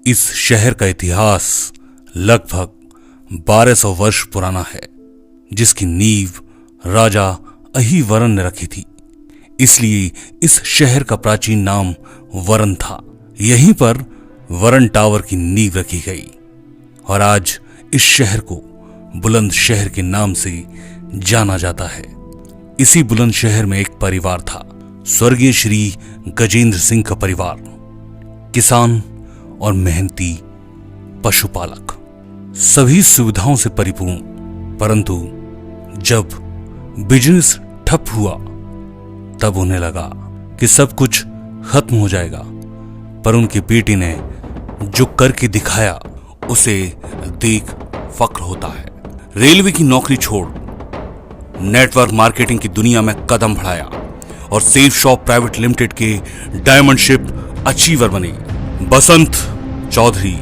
इस शहर का इतिहास लगभग 1200 वर्ष पुराना है, जिसकी नींव राजा अहिवरन ने रखी थी। इसलिए इस शहर का प्राचीन नाम वरन था। यहीं पर वरन टावर की नींव रखी गई और आज इस शहर को बुलंद शहर के नाम से जाना जाता है। इसी बुलंद शहर में एक परिवार था, स्वर्गीय श्री गजेंद्र सिंह का परिवार। किसान और मेहनती पशुपालक, सभी सुविधाओं से परिपूर्ण। परंतु जब बिजनेस ठप हुआ तब उन्हें लगा कि सब कुछ खत्म हो जाएगा। पर उनकी बेटी ने जो करके दिखाया उसे देख फक्र होता है। रेलवे की नौकरी छोड़ नेटवर्क मार्केटिंग की दुनिया में कदम बढ़ाया और सेफ शॉप प्राइवेट लिमिटेड के डायमंड शिप अचीवर बने बसंत चौधरी।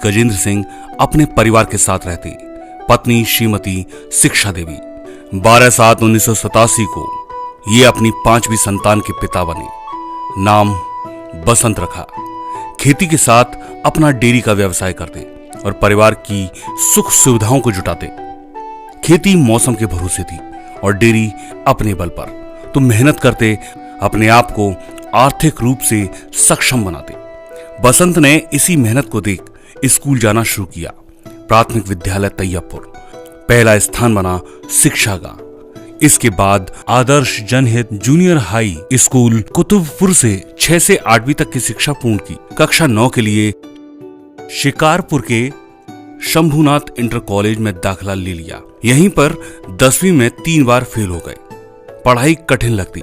गजेंद्र सिंह अपने परिवार के साथ रहते। पत्नी श्रीमती शिक्षा देवी। 12/7/1987 को ये अपनी 5वीं संतान के पिता बने। नाम बसंत रखा। खेती के साथ अपना डेयरी का व्यवसाय करते और परिवार की सुख सुविधाओं को जुटाते। खेती मौसम के भरोसे थी और डेयरी अपने बल पर। तो मेहनत करते, अपने आप को आर्थिक रूप से सक्षम बनाते। बसंत ने इसी मेहनत को देख स्कूल जाना शुरू किया। प्राथमिक विद्यालय तैयबपुर पहला स्थान बना शिक्षा का। इसके बाद आदर्श जनहित जूनियर हाई स्कूल कुतुबपुर से 6 से 8वीं तक की शिक्षा पूर्ण की। कक्षा 9 के लिए शिकारपुर के शंभुनाथ इंटर कॉलेज में दाखिला ले लिया। यहीं पर 10वीं में 3 बार फेल हो गए। पढ़ाई कठिन लगती।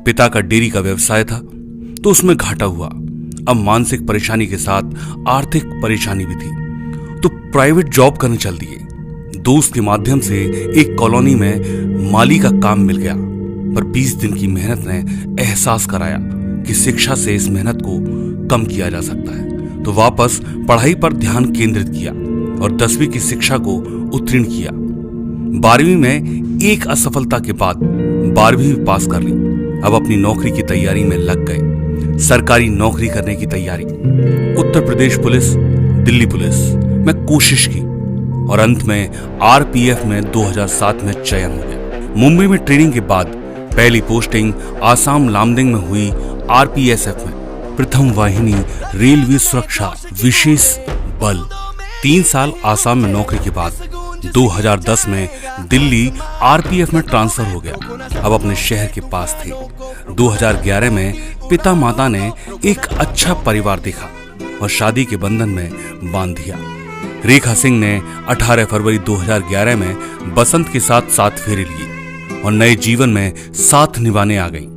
पिता का डेयरी का व्यवसाय था तो उसमें घाटा हुआ। अब मानसिक परेशानी के साथ आर्थिक परेशानी भी थी तो प्राइवेट जॉब करने चल दिए। दोस्त के माध्यम से एक कॉलोनी में माली का काम मिल गया। पर 20 दिन की मेहनत ने एहसास कराया कि शिक्षा से इस मेहनत को कम किया जा सकता है। तो वापस पढ़ाई पर ध्यान केंद्रित किया और 10वीं की शिक्षा को उत्तीर्ण किया। 12वीं में एक असफलता के बाद 12वीं पास कर ली। अब अपनी नौकरी की तैयारी में लग गए। सरकारी नौकरी करने की तैयारी। उत्तर प्रदेश पुलिस, दिल्ली पुलिस में कोशिश की और अंत में आरपीएफ में 2007 में चयन हो गया। मुंबई में ट्रेनिंग के बाद पहली पोस्टिंग आसाम लामडिंग में हुई आरपीएसएफ में, प्रथम वाहिनी रेलवे सुरक्षा विशेष बल। 3 साल आसाम में नौकरी के बाद 2010 में दिल्ली आरपीएफ में ट्रांसफर हो गया। अब अपने शहर के पास थे। 2011 में पिता माता ने एक अच्छा परिवार देखा और शादी के बंधन में बांध दिया। रेखा सिंह ने 18 फरवरी 2011 में बसंत के साथ 7 फेरे लिए और नए जीवन में साथ निभाने आ गई।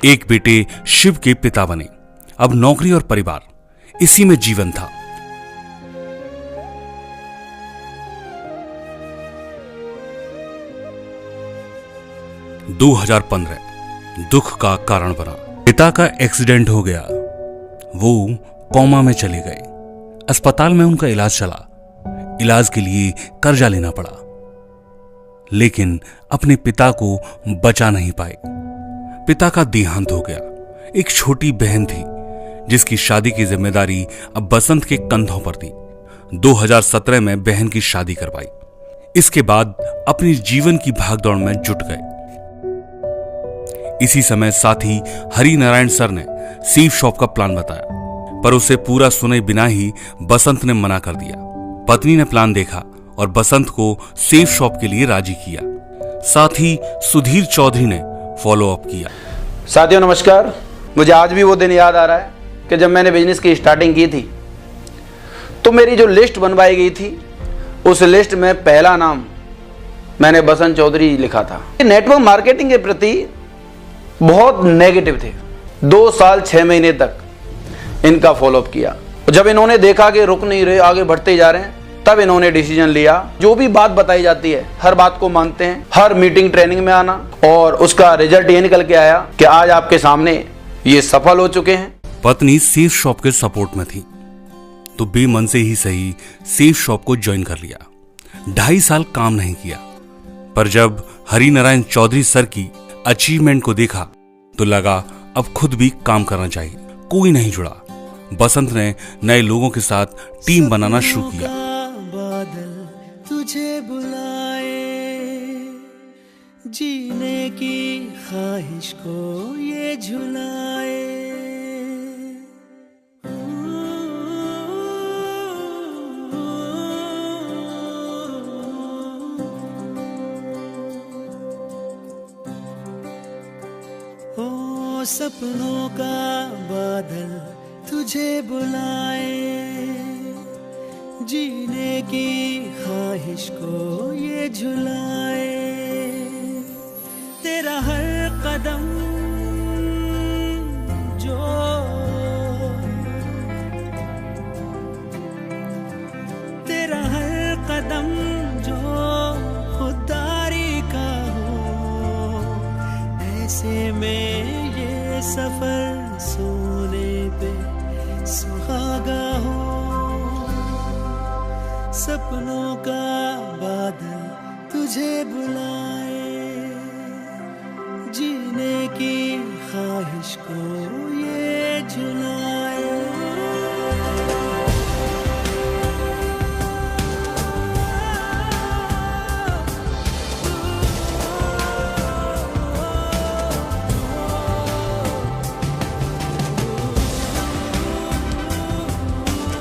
एक बेटे शिव के पिता बने। अब नौकरी और परिवार, इसी में जीवन था। – 2015 दुख का कारण बना। पिता का एक्सीडेंट हो गया। वो कोमा में चले गए। अस्पताल में उनका इलाज चला। इलाज के लिए कर्जा लेना पड़ा, लेकिन अपने पिता को बचा नहीं पाए। पिता का देहांत हो गया। एक छोटी बहन थी जिसकी शादी की जिम्मेदारी अब बसंत के कंधों पर थी। 2017 में बहन की शादी करवाई। इसके बाद अपनी जीवन की भागदौड़ में जुट गए। इसी समय साथी हरि नारायण सर ने सेफ शॉप का प्लान बताया, पर उसे पूरा सुने बिना ही बसंत ने मना कर दिया। पत्नी ने प्लान देखा और बसंत को सेफ शॉप के लिए राजी किया। साथ ही सुधीर चौधरी ने फॉलो अप किया। साथियों नमस्कार। मुझे आज भी वो दिन याद आ रहा है कि जब मैंने बिजनेस की स्टार्टिंग की थी तो मेरी जो लिस्ट बनवाई गई थी उस लिस्ट में पहला नाम मैंने बसंत चौधरी लिखा था। नेटवर्क मार्केटिंग के प्रति बहुत नेगेटिव थे। 2 साल 6 महीने तक इनका फॉलोअप किया। जब इन्होंने देखा कि रुक नहीं रहे, आगे बढ़ते जा रहे हैं, तब इन्होंने डिसीजन लिया, जो भी बात बताई जाती है हर बात को मानते हैं, हर मीटिंग ट्रेनिंग में आना, और उसका रिजल्ट ये निकल के आया कि आज आपके सामने ये सफल हो चुके हैं। पत्नी सेफ शॉप के सपोर्ट में थी तो बेमन से ही सही सेफ शॉप को ज्वाइन कर लिया। 2.5 साल काम नहीं किया, पर जब हरि नारायण चौधरी सर की अचीवमेंट को देखा तो लगा अब खुद भी काम करना चाहिए। कोई नहीं जुड़ा। बसंत ने नए लोगों के साथ टीम बनाना शुरू किया। बादल तुझे बुलाए, जीने की ख्वाहिश को ये झुलाए। ओ सपनों का बादल तुझे बुलाए, जीने की ख्वाहिश को ये झुलाए। तेरा हर कदम जो तेरा हर कदम जो खुददारी का हो, ऐसे में ये सफर सोने पे सुहागा हो। सपनों का बादल तुझे बुलाए, जीने की ख्वाहिश को ये झुलाए।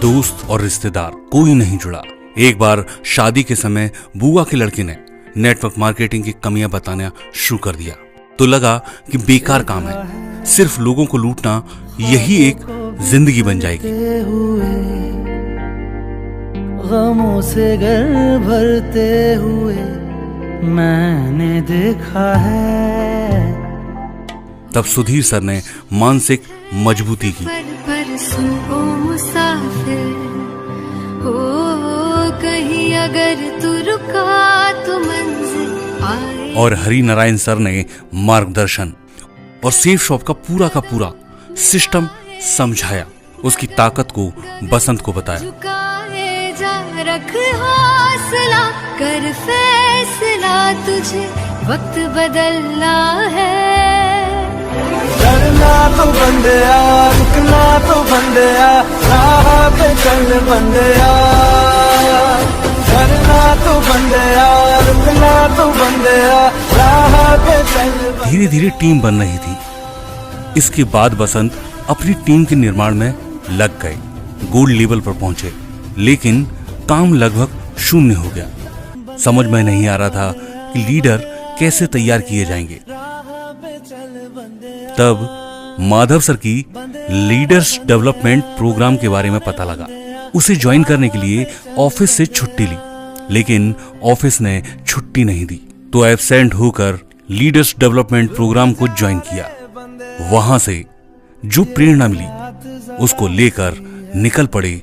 दोस्त और रिश्तेदार कोई नहीं जुड़ा। एक बार शादी के समय बुआ के लड़के ने नेटवर्क मार्केटिंग की कमियां बताना शुरू कर दिया तो लगा कि बेकार काम है, सिर्फ लोगों को लूटना यही एक जिंदगी बन जाएगी। गमों से घर भरते हुए मैंने देखा है। तब सुधीर सर ने मानसिक मजबूती की पर सुन ओ मुसाफिर, हो कहीं अगर तू रुका तो मंजिल आए। और हरि नारायण सर ने मार्गदर्शन और सेफ शॉप का पूरा सिस्टम समझाया, उसकी ताकत को बसंत को बताया। झुकाए जा, रख हौसला, कर फैसला, तुझे वक्त बदलना है। डरना तो बंदया, रुकना तो बंदया, राह पे चल बंदया। डरना तो बंदया, रुकना तो बंदया, राह पे चल। धीरे धीरे टीम बन रही थी। इसके बाद बसंत अपनी टीम के निर्माण में लग गए, गोल्ड लेवल पर पहुंचे, लेकिन काम लगभग शून्य हो गया। समझ में नहीं आ रहा था कि लीडर कैसे तैयार किए जाएंगे। तब माधव सर की लीडर्स डेवलपमेंट प्रोग्राम के बारे में पता लगा। उसे ज्वाइन करने के लिए ऑफिस से छुट्टी ली, लेकिन ऑफिस ने छुट्टी नहीं दी तो एब्सेंट होकर लीडर्स डेवलपमेंट प्रोग्राम को ज्वाइन किया। वहां से जो प्रेरणा मिली उसको लेकर निकल पड़े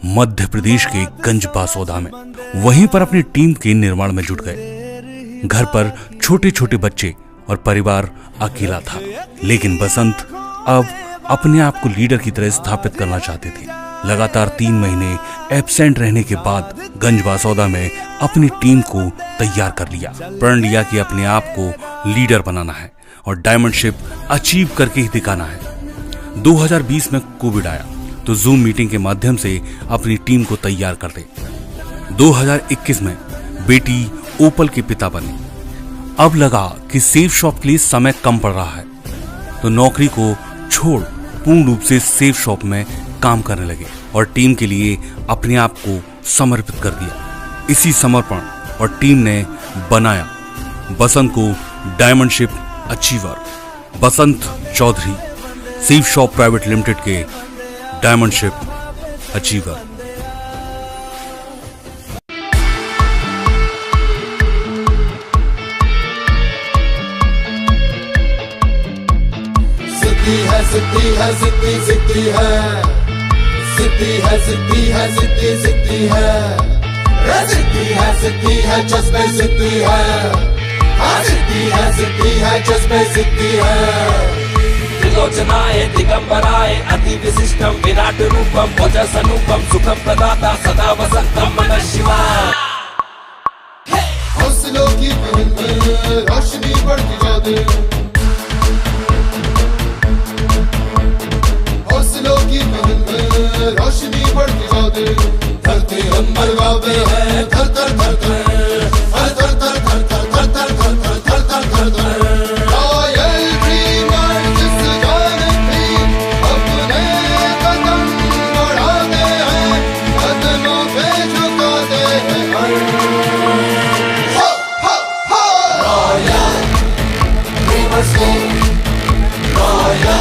मध्य प्रदेश के गंज बासौदा में। वहीं पर अपनी टीम के निर्माण में जुट गए। घर पर छोटे छोटे बच्चे और परिवार अकेला था, लेकिन बसंत अब अपने आप को लीडर की तरह स्थापित करना चाहते थे। लगातार 3 महीने एब्सेंट रहने के बाद गंज बासौदा में अपनी टीम को तैयार कर लिया। प्रण लिया कि अपने आप को लीडर बनाना है और डायमंडशिप अचीव करके ही दिखाना है। 2020 में कोविड आया तो जूम मीटिंग के माध्यम से अपनी टीम को तैयार कर दे। 2021 में बेटी ओपल के पिता बने। अब लगा कि सेफ शॉप के लिए समय कम पड़ रहा है तो नौकरी को छोड़ पूर्ण रूप से सेफ शॉप में काम करने लगे और टीम के लिए अपने आप को समर्पित कर दिया। इसी समर्पण और टीम ने बनाया बसंत को diamond ship achiever. Basant Chaudhary safe shop private limited के डायमंडशिप अचीवर। सिद्धि है, सिद्धि है, सिद्धि सिद्धि है, जिद्दी है जिद्दी है जिद्दी जिद्दी है रे जिद्दी है जज्बे जिद्दी है हाँ जिद्दी है जज्बे जिद्दी है त्रिलोचनाय दिगंबराय अति विशिष्टम विराट रूपम भुजसनूपम सुखम प्रदाता सदा वसंतम मनः शिवाय। हौसलों की महल में रोशनी बढ़ती जा दे हौसलों की महल में रोशनी बढ़ती जा दे धरती अंबर गावे है थर थर थर थर थर थर थर थर थर थर थर थर थर थर थर रॉयल ड्रीमर जिस जान भी अपने कदम बढ़ाते हैं कदमों पे झुकाते हैं Royal, we must sing. Royal.